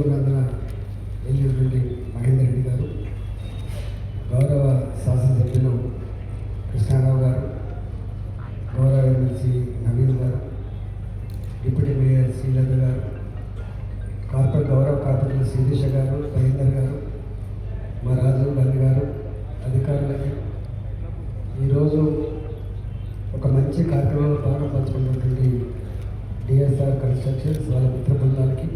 ఉన్నందున వెళ్ళినటువంటి మహేందర్ రెడ్డి గారు, గౌరవ శాసనసభ్యులు కృష్ణారావు గారు, గౌరవ ఎమ్మెల్సీ నవీన్ గారు, డిప్యూటీ మేయర్ శ్రీలత గారు, గౌరవ కార్పొరేటర్ శిరీష గారు, మహేందర్ గారు, మా రాజీవ్ గాంధీ గారు, అధికారులకి ఈరోజు ఒక మంచి కార్యక్రమంలో భాగం పంచుకున్నటువంటి డిఎస్ఆర్ కన్స్ట్రక్షన్స్ వాళ్ళ మిత్ర బృందానికి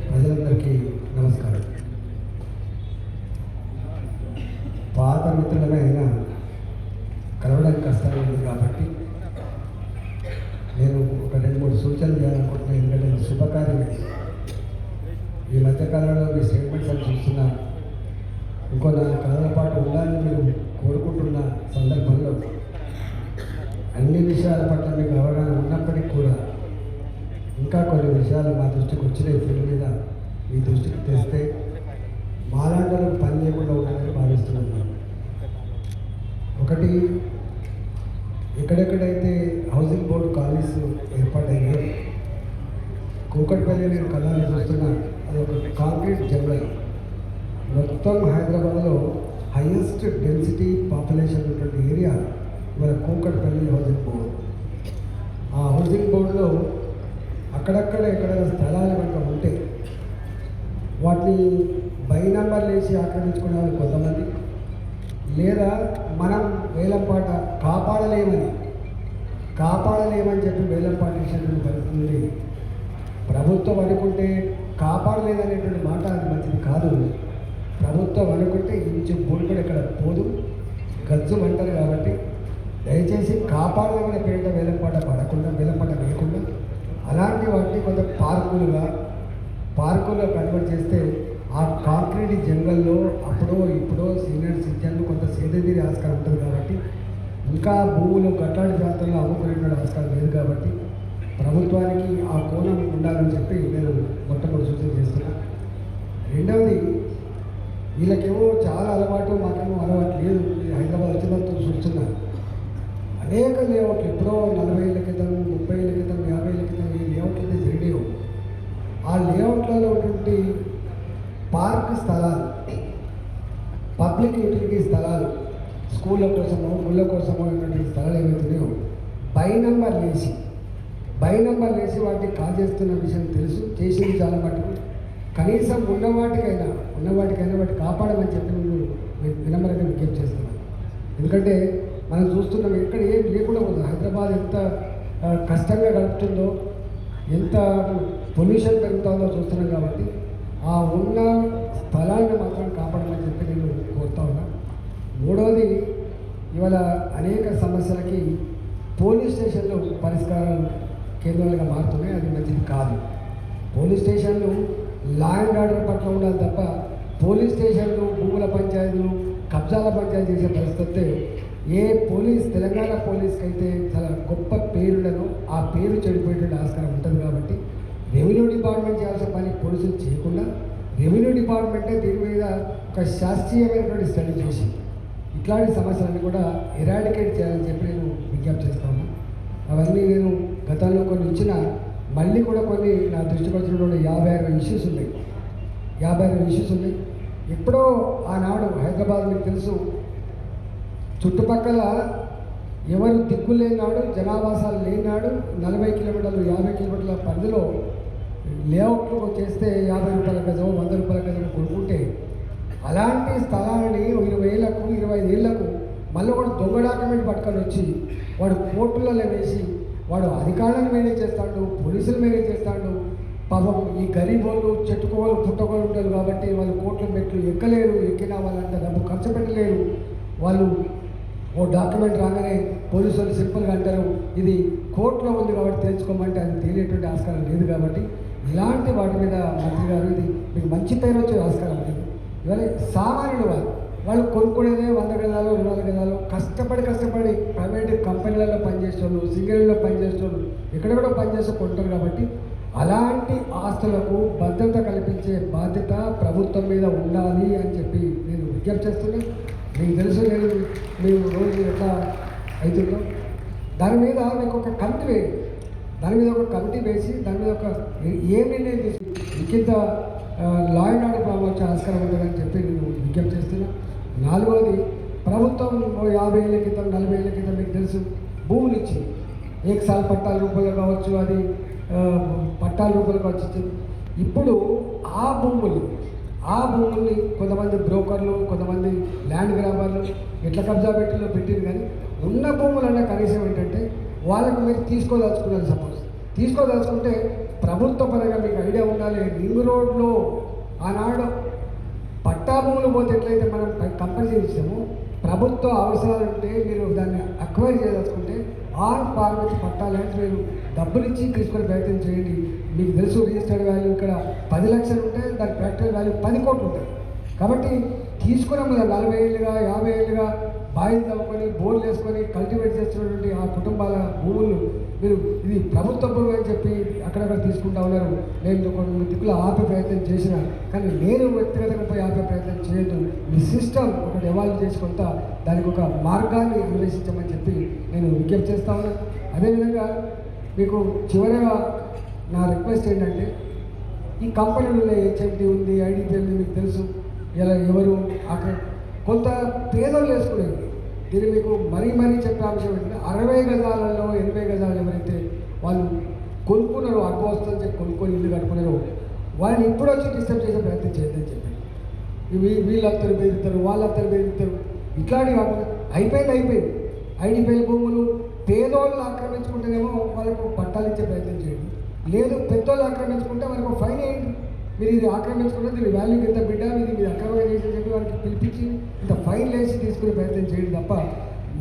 ప్రజలందరికీ నమస్కారం. పాత మిత్రులమే అయినా కలవడానికి కష్టంగా ఉంది కాబట్టి నేను ఒక 2-3 సూచనలు చేయాలనుకుంటున్నాను. ఎందుకంటే శుభకార్యం ఈ మధ్యకాలంలో మీ స్టేట్మెంట్స్ అని చూస్తున్నా ఇంకో 4 కాలాల పాటు ఉండాలని మీరు కోరుకుంటున్న సందర్భంలో అన్ని విషయాల పట్ల మీకు అవగాహన ఉన్నప్పటికీ కూడా ఇంకా కొన్ని విషయాలు మా దృష్టికి వచ్చినాయి. ఫీల్డ్ మీద మీ దృష్టికి తెస్తే మాలాంటి పని లేకుండా ఉండాలని భావిస్తున్నాను. ఒకటి, ఎక్కడెక్కడైతే హౌసింగ్ బోర్డు కాలనీస్ ఏర్పాటైనాయో కూకట్పల్లి నేను కళాన్ని చూస్తున్నా, అది ఒక కాంక్రీట్ జంగల్. మొత్తం హైదరాబాద్లో హైయెస్ట్ డెన్సిటీ పాపులేషన్ ఉన్నటువంటి ఏరియా మన కూకట్పల్లి హౌసింగ్ బోర్డు. ఆ హౌసింగ్ బోర్డులో అక్కడక్కడ ఎక్కడైనా స్థలాలు కనుక ఉంటే వాటిని బై నంబర్లు వేసి ఆక్రమించుకునే వాళ్ళు కొంతమంది, లేదా మనం వేలంపాట కాపాడలేమని చెప్పి వేలంపాట ఇచ్చినటువంటి పరిస్థితి ఉంది. ప్రభుత్వం అనుకుంటే కాపాడలేదనేటువంటి మాట అది మంచిది కాదు. ప్రభుత్వం అనుకుంటే ఇంచు భూమి కూడా ఇక్కడ పోదు, గజ్జు అంటారు. కాబట్టి దయచేసి కాపాడలేమనే పేరిట వేలంపాట వేయకుండా అలాంటి వాటిని కొంత పార్కులుగా కన్వర్ట్ చేస్తే ఆ కాంక్రీట్ జంగల్లో ఇప్పుడో సీనియర్ సిటిజన్లు కొంత సేదతీరే ఆస్కారం ఉంటుంది. కాబట్టి ఇంకా భూములు గట్లాడి ప్రాంతంలో అమ్ముకునేటువంటి ఆస్కారం లేదు. కాబట్టి ప్రభుత్వానికి ఆ కోణం ఉండాలని చెప్పి నేను మొట్టమొదటి సూచన చేస్తున్నాను. రెండవది, వీళ్ళకేమో చాలా అలవాటు, మాకేమో అలవాటు లేదు. హైదరాబాద్ వచ్చినంత చూస్తున్నారు అనేక లేఅవుట్లు, ఎప్పుడో 40 ఏళ్ళ క్రితం, 30 ఏళ్ళ క్రితం, 50 ఏళ్ళ క్రితం ఈ లేఅవుట్లు అయితే జరిగినాయో ఆ లేఅవుట్లలో ఉన్నటువంటి పార్క్ స్థలాలు, పబ్లిక్ యూటిలిటీ స్థలాలు, స్కూళ్ళ కోసమో గుళ్ళ కోసమో ఉన్నటువంటి స్థలాలు ఏవైతున్నాయో బై నంబర్ వేసి వాటిని కాజేస్తున్న విషయం తెలుసు. చేసింది చాలా మటుకు. కనీసం ఉన్నవాటికైనా వాటిని కాపాడమని చెప్పి నేను వినమ్రంగా విజ్ఞప్తి చేస్తున్నాను. ఎందుకంటే మనం చూస్తున్నాం ఎక్కడ ఏం లేకుండా ఉంది. హైదరాబాద్ ఎంత కష్టంగా గడుపుతుందో, ఎంత పొల్యూషన్ పెరుగుతుందో చూస్తున్నాం. కాబట్టి ఆ ఉన్న స్థలాన్ని మాత్రం కాపాడమని చెప్పి నేను కోరుతా ఉన్నా. మూడవది, ఇవాళ అనేక సమస్యలకి పోలీస్ స్టేషన్లు పరిష్కారం కేంద్రాలుగా మారుతున్నాయి. అది మంచిది కాదు. పోలీస్ స్టేషన్లు లా అండ్ ఆర్డర్ పట్ల ఉండాలి తప్ప పోలీస్ స్టేషన్లు భూముల పంచాయతీలు, కబ్జాల పంచాయతీ చేసే పరిస్థితి తెలంగాణ పోలీస్కి అయితే చాలా గొప్ప పేరులను ఆ పేరు చెడిపోయేటువంటి ఆస్కారం ఉంటుంది. కాబట్టి రెవెన్యూ డిపార్ట్మెంట్ చేయాల్సిన పని పోలీసులు చేయకుండా రెవెన్యూ డిపార్ట్మెంటే దీని మీద ఒక శాస్త్రీయమైనటువంటి స్టడీ చేసి ఇట్లాంటి సమస్యలన్నీ కూడా ఎరాడికేట్ చేయాలని చెప్పి నేను విజ్ఞప్తి చేస్తాను. అవన్నీ నేను గతంలో కొన్ని ఇచ్చిన, మళ్ళీ కూడా కొన్ని నా దృష్టికి వచ్చినటువంటి 56 ఇష్యూస్ ఉన్నాయి. ఎప్పుడో ఆనాడు హైదరాబాద్ మీకు తెలుసు, చుట్టుపక్కల ఎవరు దిక్కు లేనాడు, జనావాసాలు లేనాడు, 40 కిలోమీటర్లు 50 కిలోమీటర్ల పరిధిలో లేఅవుట్లు చేస్తే 50 రూపాయల గజం 100 రూపాయల గజం కొనుక్కుంటే అలాంటి స్థలాలని 20 ఏళ్లకు 25 ఏళ్లకు మళ్ళీ వాడు దొంగ డాక్యుమెంట్ పట్టుకొని వచ్చి వాడు కోర్టులలో వేసి వాడు అధికారులను మేనేజ్ చేస్తాడు, పోలీసులు మేనేజ్ చేస్తాడు. పాపం ఈ గరీబ్ వాళ్ళు చెట్టుకోవాలి పుట్టుకోవాలి ఉంటారు. కాబట్టి వాళ్ళు కోర్టుల మెట్లు ఎక్కలేరు, ఎక్కినా వాళ్ళంత డబ్బు ఖర్చు పెట్టలేరు. వాళ్ళు ఓ డాక్యుమెంట్ రాగానే పోలీసు వాళ్ళు సింపుల్గా అంటారు ఇది కోర్టులో ఉంది కాబట్టి తెలుసుకోమంటే అది తెలియటువంటి ఆస్కారం లేదు. కాబట్టి ఇలాంటి వాటి మీద మంత్రి గారు ఇది మీకు మంచి పేరు వచ్చే ఆస్కారం లేదు. ఇవాళ సామాన్యుడు వాళ్ళు కొనుక్కునేదే 100 గజాలు 200 గజాలు కష్టపడి ప్రైవేట్ కంపెనీలలో పనిచేసేవాళ్ళు, సింగరేణిలో పనిచేసేవాళ్ళు, ఎక్కడెక్కడో పనిచేస్తూ కొంటారు. కాబట్టి అలాంటి ఆస్తులకు భద్రత కల్పించే బాధ్యత ప్రభుత్వం మీద ఉండాలి అని చెప్పి నేను విజ్ఞప్తి చేస్తున్నాను. మీకు తెలుసు మేము రోజు ఎట్లా అవుతుందో దాని మీద మీకు ఒక కమిటీ వేసి దాని మీద ఒక ఏం నిర్ణయం తీసుకుంటాం. ఇంకింత లా అండ్ ఆర్డర్ ప్రాబ్లం వచ్చే ఆస్కారం ఉంటుందని చెప్పి నేను విజ్ఞప్తి చేస్తున్నా. నాలుగవది, ప్రభుత్వం 50 ఏళ్ళ క్రితం 40 ఏళ్ళ క్రితం మీకు తెలుసు భూములు ఇచ్చింది. ఏకసారి పట్టాల రూపంలో కావచ్చు, అది పట్టాల రూపంలో కావచ్చు. ఇప్పుడు ఆ భూముల్ని కొంతమంది బ్రోకర్లు, కొంతమంది ల్యాండ్ గ్రాబర్లు ఎట్లా కబ్జా పెట్టింది. కానీ ఉన్న భూములన్నా కనీసం ఏంటంటే వాళ్ళకు మీరు తీసుకోదలుచుకున్నారు. సపోజ్ తీసుకోదలుచుకుంటే ప్రభుత్వ పరంగా మీకు ఐడియా ఉండాలి. రింగ్ రోడ్లో ఆనాడు పట్టా భూములు పోతే ఎట్లయితే మనం కంపల్సరీ ఇస్తామో, ప్రభుత్వ అవసరాలు ఉంటే మీరు దాన్ని అక్వైర్ చేయదలుచుకుంటే ఆన్ పార్మిట్ పట్టాలంటే మీరు డబ్బులు ఇచ్చి తీసుకునే ప్రయత్నం చేయండి. మీకు తెలుసు రిజిస్టర్డ్ వాల్యూ ఇక్కడ 10 లక్షలు ఉంటే దాని ప్రాక్టికల్ వాల్యూ 10 కోట్లు ఉంటుంది. కాబట్టి తీసుకున్నాం కదా 40 ఏళ్ళుగా 50 ఏళ్ళుగా బాయిలు తవ్వుకొని బోర్లు వేసుకొని కల్టివేట్ చేస్తున్నటువంటి ఆ కుటుంబాల భూములు మీరు ఇది ప్రభుత్వ భూమి అని చెప్పి అక్కడక్కడ తీసుకుంటా ఉన్నారు. నేను కొన్ని దిక్కులు ఆపే ప్రయత్నం చేసిన, కానీ నేను వ్యక్తిగతంగా పోయి ఆపే ప్రయత్నం చేయొద్దు. మీ సిస్టమ్ ఒకటి ఎవాల్వ్ చేసి కొంత దానికి ఒక మార్గాన్ని అన్వేషించమని చెప్పి నేను విజ్ఞప్తి చేస్తా ఉన్నాను. అదేవిధంగా మీకు చివరిగా నా రిక్వెస్ట్ ఏంటంటే, ఈ కంపెనీలలో హెచ్ఎండి ఉంది, ఐడిపిఎల్ ఉంది, మీకు తెలుసు ఇలా ఎవరు అక్కడ కొంత పేదలు వేసుకునేది. దీన్ని మీకు మరీ చెప్పే అంశం ఏంటంటే 60 గజాలలో 80 గజాలు ఎవరైతే వాళ్ళు కొనుక్కున్నారో, అడ్డు వస్తుందని చెప్పి కొనుక్కొని ఇల్లు కట్టుకున్నారో వాళ్ళని ఇప్పుడు వచ్చి డిస్టర్బ్ చేసే ప్రయత్నం చేయొద్దని చెప్పి వీళ్ళందరూ బెదిరిస్తారు, వాళ్ళందరూ బెదిరిస్తారు. ఇట్లాంటివి కాకుండా అయిపోయింది. ఐడిపిఎల్ భూములు పేదోళ్ళు ఆక్రమించుకుంటేనేమో వాళ్ళకు పట్టాలు ఇచ్చే ప్రయత్నం చేయండి. లేదు పెద్దోళ్ళు ఆక్రమించుకుంటే వాళ్ళకు ఫైన్ వేయండి. మీరు ఇది ఆక్రమించుకుంటే దీని వాల్యూ ఎంత బిడ్డ, ఇది మీరు అక్రమంగా చేసి చెప్పి వాళ్ళకి పిలిపించి ఇంత ఫైన్ వేసి తీసుకునే ప్రయత్నం చేయండి తప్ప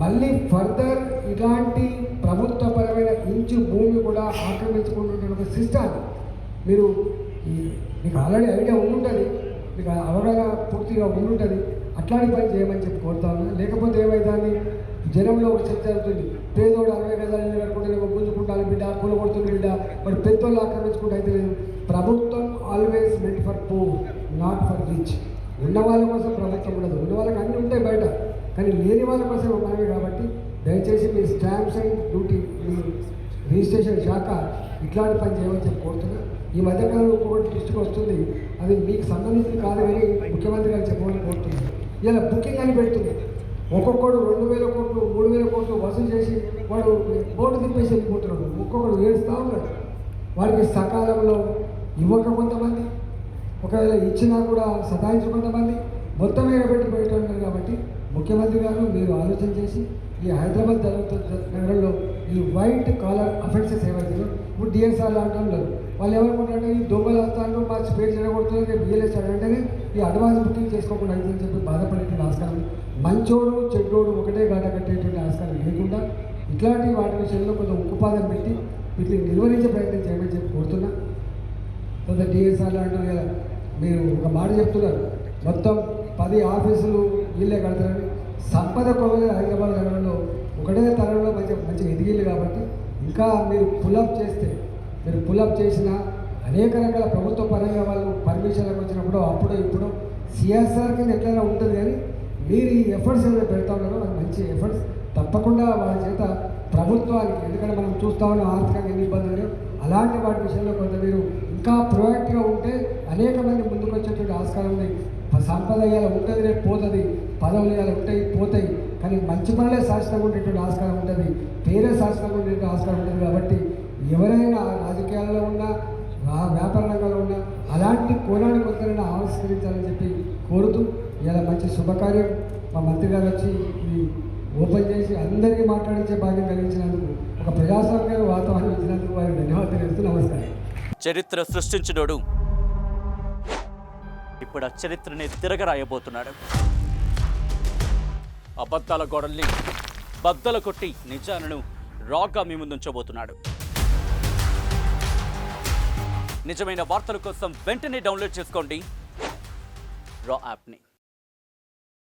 మళ్ళీ ఫర్దర్ ఇలాంటి ప్రభుత్వపరమైన ఇంచు భూమి కూడా ఆక్రమించుకుంటున్న ఒక సిస్టాన్ని మీకు ఆల్రెడీ ఐడియా ఉండుంటుంది, మీకు అవగాహన పూర్తిగా ఉండుంటుంది. అట్లాంటి పని చేయమని చెప్పి కోరుతా ఉన్నా. లేకపోతే ఏమైందని జనంలో ఒక చర్చ జరుగుతుంది. పేదోడు 60 గజాలు ఇల్లు కట్టుకుంటే గుంజుకుంటాను బిడ్డ, కూలగొడుతుంది బిడ్డ, మరి పెద్దోళ్ళు ఆక్రమించుకుంటే అయితే లేదు. ప్రభుత్వం always met for poor, not for rich. ఉన్న వాళ్ళ కోసం ప్రభుత్వం ఉండదు. ఉన్న వాళ్ళకి అన్నీ ఉంటాయి బయట, కానీ లేని వాళ్ళ కోసం మనమే. కాబట్టి దయచేసి మీ స్టాంప్స్ అండ్ డ్యూటీ, మీ రిజిస్ట్రేషన్ శాఖ ఇట్లాంటి పని చేయమని చెప్పి కోరుతున్నా. ఈ మధ్యకాలంలో ఇంకొకటి దృష్టికి వస్తుంది, అది మీకు సంబంధించింది కాదు కానీ ముఖ్యమంత్రి గారు చెప్పమని కోరుతున్నాను. ఇలా బుకింగ్ అని పెడుతుంది. ఒక్కొక్కడు 2,000 కోట్లు 3,000 కోట్లు వసూలు చేసి వాడు బోర్డు తిప్పేసి వెళ్ళిపోతున్నాడు. ఒక్కొక్కడు ఏడుస్తూ ఉన్నాడు. వారికి సకాలంలో ఇవ్వక కొంతమంది, ఒకవేళ ఇచ్చినా కూడా సతాయించు కొంతమంది, మొత్తం ఎగబెట్టి పెడుతున్నారు. కాబట్టి ముఖ్యమంత్రి గారు మీరు ఆలోచన చేసి ఈ హైదరాబాద్ నగరంలో ఈ వైట్ కాలర్ అఫెన్సెస్ ఏవైతుందో ఇప్పుడు డిఎస్ఆర్ లాంటి ఉన్నారు. వాళ్ళు ఏమనుకుంటారంటే ఈ దొంగలు వస్తాను మా స్పేస్ జరగబడుతుంది బిఎల్ఎస్ అంటేనే ఈ అడ్వాన్స్ బుకింగ్ చేసుకోకుండా అవుతుందని చెప్పి బాధపడేటువంటి ఆస్కారం, మంచోడు చెడ్డోడు ఒకటే గాట కట్టేటువంటి ఆస్కారం లేకుండా ఇట్లాంటి వాటి విషయంలో కొంచెం ఉక్కుపాదం పెట్టి వీటిని నిర్వహించే ప్రయత్నం చేయమని చెప్పి కోరుతున్నా. కొంత డిఎస్ఆర్ లాంటి మీరు ఒక మాట చెప్తున్నారు, మొత్తం 10 ఆఫీసులు వీళ్ళే కడతారని. సంపద కొలది హైదరాబాద్ నగరంలో ఒకటే తరంలో మంచిగా ఎదిగిళ్ళు. కాబట్టి ఇంకా మీరు పులప్ చేసిన అనేక రకాల ప్రభుత్వ పరంగా వాళ్ళు పర్మిషన్లకు వచ్చినప్పుడు అప్పుడు ఇప్పుడు సిఎస్ఆర్ కింద ఎట్లయినా ఉంటుంది. కానీ మీరు ఈ ఎఫర్ట్స్ ఏమైనా పెడతా ఉన్నారో అది మంచి ఎఫర్ట్స్. తప్పకుండా వాళ్ళ చేత ప్రభుత్వానికి, ఎందుకంటే మనం చూస్తూ ఉన్నాం ఆర్థికంగా ఎన్ని ఇబ్బందులు, అలాంటి వాటి విషయంలో కొంత మీరు ఇంకా ప్రొయాక్టివ్గా ఉంటే అనేక మంది ముందుకు వచ్చేటువంటి ఆస్కారం ఉంది. సంపద ఇవాళ ఉంటుంది, రేపు పోతుంది, పదవులు ఇవాళ ఉంటాయి పోతాయి, కానీ మంచి పనులే శాశ్వతంగా ఉండేటువంటి ఆస్కారం ఉంటుంది, పేరే శాశ్వతంగా ఉండేటువంటి ఆస్కారం ఉంటుంది. కాబట్టి ఎవరైనా రాజకీయాల్లో ఉన్నా వ్యాపార రంగంలో ఉన్నా అలాంటి కోణాన్ని కొంతైనా ఆవిష్కరించాలని చెప్పి కోరుతూ ఇలా మంచి శుభకార్యం మా మంత్రి గారు వచ్చి ఇది ఓపెన్ చేసి అందరికీ మాట్లాడించే భాగ్యం కలిగించినందుకు, ఒక ప్రజాస్వామ్య వాతావరణం ఇచ్చినందుకు వారికి ధన్యవాదాలు తెలుస్తూ నమస్కారం. చరిత్ర సృష్టించినోడు ఇప్పుడు ఆ చరిత్రని తిరగరాయబోతున్నాడు. అబద్ధాల గోడల్ని బద్దలు కొట్టి నిజాలను రాగా మీ ముందుంచబోతున్నాడు. నిజమైన వార్తల కోసం వెంటనే డౌన్లోడ్ చేసుకోండి రా యాప్ని.